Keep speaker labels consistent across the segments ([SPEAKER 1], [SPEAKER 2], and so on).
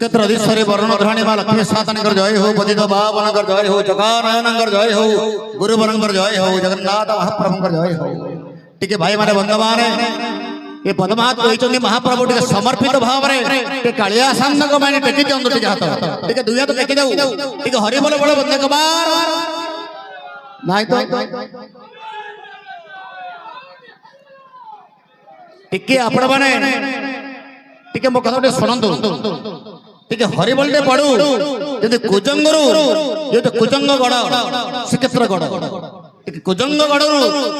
[SPEAKER 1] श्रीक्षेत्र अधीश्वरी वरुणध्राणी माँ लक्ष्मी सातनकर जय हो पतित बाबनकर जय हो जगानंदकर जय हो गुरुवरंकर जय हो जगन्नाथ महाप्रभुकर जय हो टिके भाई माने बंधुमान ये पद्मात कहते महाप्रभु टे समर्पित भाव रे कालिया सामने को मैंने टेकी दियंतु टिके हाथ टिके दुई हाथ टेकी देउ टिके हरि बोल बोल बंदे कबार नाही तो टिके आपण माने टिके मो कथा शुणु टिके हरिबोल टे पड़ू जदि कुजंगरू ये तो कुजंग गड़ श्रीक्षेत्र गड़ टिके कुजंग गड़रू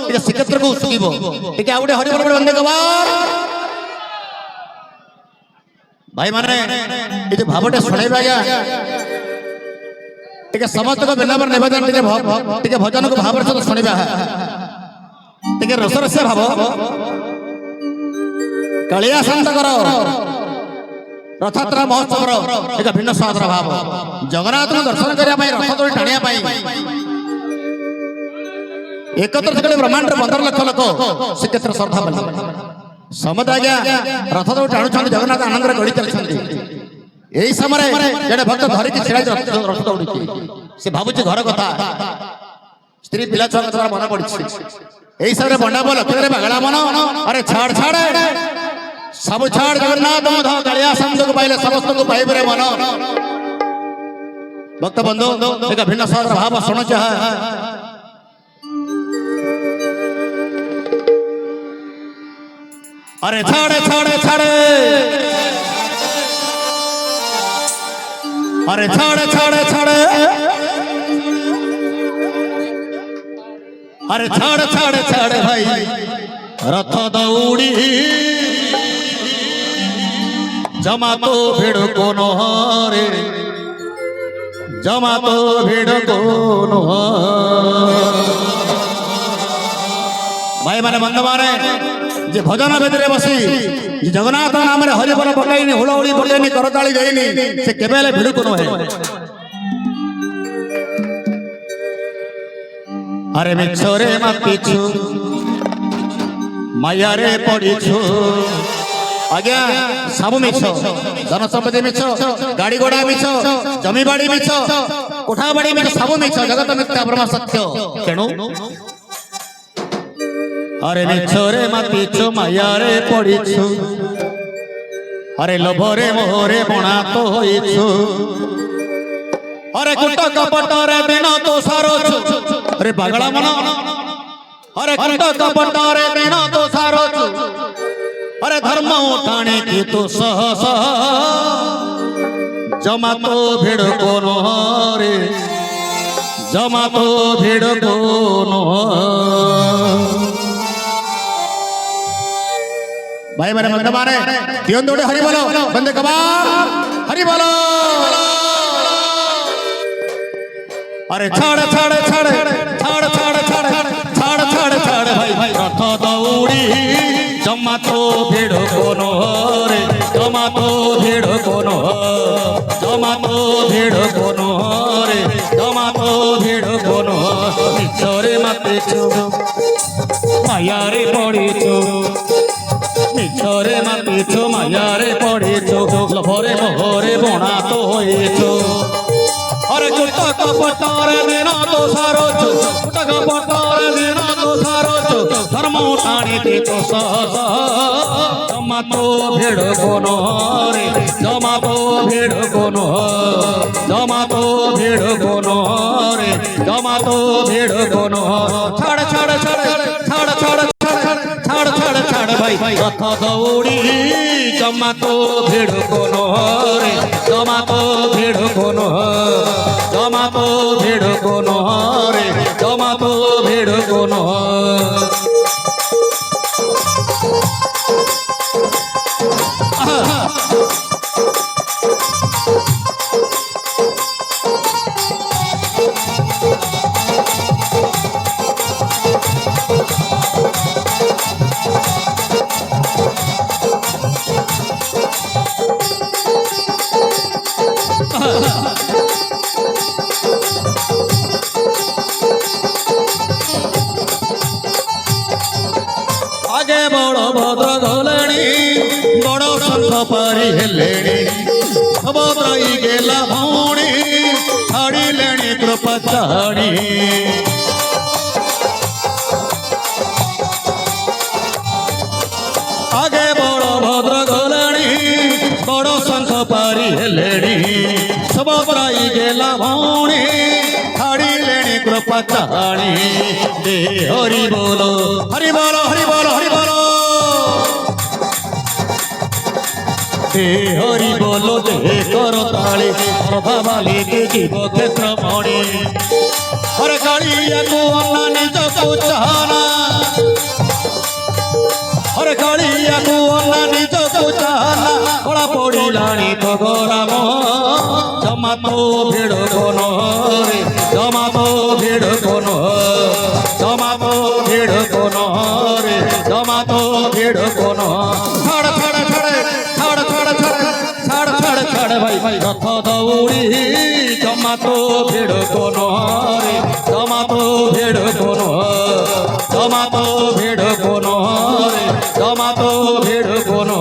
[SPEAKER 1] टिके श्रीक्षेत्र को सुगिबो टिके आ गुटे हरिबोल बड़े वंदे कबार भाई माने ये जो भावटे सुनाइबा आज्ञा टिके समस्त को बिना निवेदन टिके भजन को भाव सहित शुणा टिके रसरस्य भाव कालिया शांत कर रथयात्रा महोत्सव एक भिन्न स्वाद भाव जगन्नाथ दर्शन करने रथ दौड़ी टाणिया एकत्र ब्रह्मांड 15 लाख लोक श्रीक्षेत्र श्रद्धा बल समद आज्ञा रथ दौड़ी टाणुं जगन्नाथ आनंद गढ़ी चलती यही समय जड़े भक्त धरिकी छिड़ा रथ दौड़ी से भावुची घर कथा स्त्री पिला छुआ कथा मन पड़ी यही समय बंडा बोल लक्ष्य बागला मन अरे छाड़ छाड़ सब छाड़ जगन्नाथ मध कालिया शांत को पाइले समस्त को पाइबरे मन भक्त बंधु एक भिन्न स्वाद भाव शुणु अरे छाड़े छाड़े छाड़े अरे छाड़े छाड़े छाड़े अरे छाड़े छाड़े छाड़े भाई रथ दौड़ी जमा तो भिड़ को रे जमा तो भिड़ को भाई माने बंद मारे जे भजन भेदरे बसी जगन्नाथ नाम रे हरि बोल पकाइनी हुलहुली बोलेनी करताली देनी से केबेले भिड़ को है अरे मिछरे मापिछु माया रे पड़ीछु आज्ञा सब मिछ धन संपत्ति मिछ गाड़ी घोड़ा मिछ जमी बाड़ी मिछ कोठा बाड़ी मिछ सब मिछ जगत मिथ्या ब्रह्म सत्य तेणु अरे मिछरे मापिछु माया रे पड़ीछु अरे लोभरे मोहरे बणा तो होइछु अरे कुट कपट रे दिन तो सारोछु अरे पागला मन अरे कुट कपट रे दिन तो सारोछु अरे धर्म उठाने की तो सह सह जमा तो भिड़ को रे जमा तो भिड़ को भाई मेरे बंदे मारे तीन दौड़े हरि बोलो बंदे कबार हरि बोलो अरे छाड़े छाड़े छाड़े छाड़ छाड़े छाड़े छाड़ छाड़े छाड़े भाई भाई रथ दौड़ी जमा तो भिड़ को रे जमा तो भिड़ को जमा तो भिड़ को रे जमा तो भिड़ को मिछरे मापिछु माया रे पड़ीछु मिछरे मापिछु माया रे पड़ीछु लोभरे मोहरे बणा तो होइछु अरे कुट कपट रे दिन तो सारोछु कुट कपट रे दिन तो सारोछु धर्म उठाणी ती तो सह जमा तो भिड़ को रे जमा तो भिड़ को जमा तो भिड़ को रे जमा तो भिड़ को छाड़ छाड़ छाड़ छाड़ छाड़ छाड़ छाड़ छाड़ भाई रथ दौड़ी जमा तो भिड़ को रे जमा तो भिड़ को जमा तो भिड़ को रे जमा तो भिड़ को आगे बड़ भद्र गलेणी बड़ संघ पारी हेलेणी भद्र कृपा चाणी आगे बड़ भद्र गलाणी बड़ शंख पारी हेलेणी सब प्राई गेला भौणी छाड़ी लेणी कृपा चाणी दे हरि बोलो हरि बोलो हरि बोलो हरि बोलो दे हरि बोलो दे करो ताली प्रभा बाली के जीव क्षेत्र मणि हर कालिया को अन्ना निज को चाहना हर कालिया को अन्ना निज को चाहना कला पड़िलाणी भगराम जमा तो भिड़ कोन रे जमा तो भिड़ कोन जमा तो भिड़ कोन रे जमा तो भिड़ कोन छाड़ छाड़ छाड़ छाड़ छाड़ छाड़ छाड़ छाड़ भाई रथ दौड़ी जमा तो भिड़ कोन रे जमा तो भिड़ कोन जमा तो भिड़ कोन रे जमा तो भिड़ कोन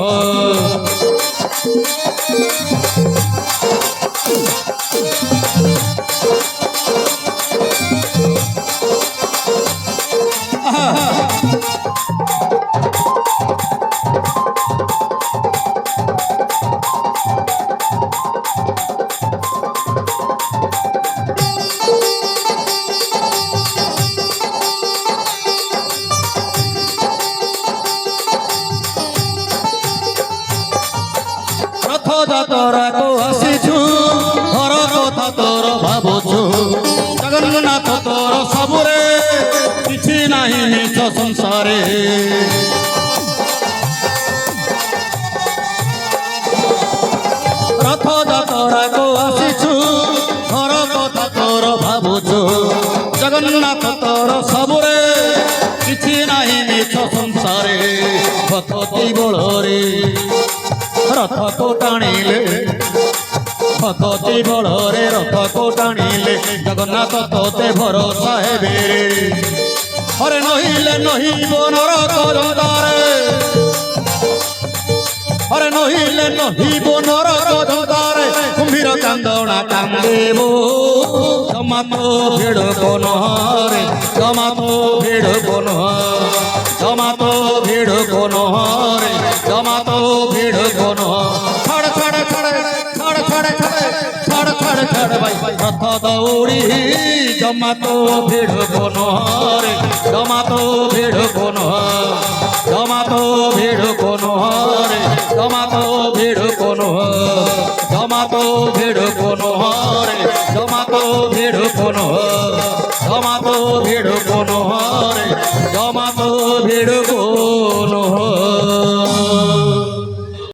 [SPEAKER 1] যাতরা কো আসিছু ঘর কথা তোর ভাবুছু জগন্নাথ তোর সবুরে কিছু নাহি নিচ সংসারে রথ যাতরা কো আসিছু ঘর কথা তোর ভাবুছু জগন্নাথ তোর সবুরে কিছু নাহি নিচ সংসারে ভক্তি বলরে रथ को टाणिले भगती बड़े रथ को टाणिले जगन्नाथ तोते भरोसा है बेरे अरे नहिले नहिब नरक जंतारे अरे नहिले नहिब नरक जंतारे कुम्भीर कांदना कांदेबो जमा तो भिड़ कोन रे जमा तो भिड़ कोन जमा तो भिड़ कोन रे जमा तो भिड़ कोन छाड़ छाड़ छाड़ छाड़ छाड़ छाड़ छाड़ छाड़ भाई रथ दौड़ी जमा तो भिड़ कोन रे जमा तो भिड़ कोन जमा तो भिड़ कोन रे जमा तो भिड़ कोन जमा तो भिड़ कोन रे जमा तो भिड़ कोन जमा तो भिड़ कोन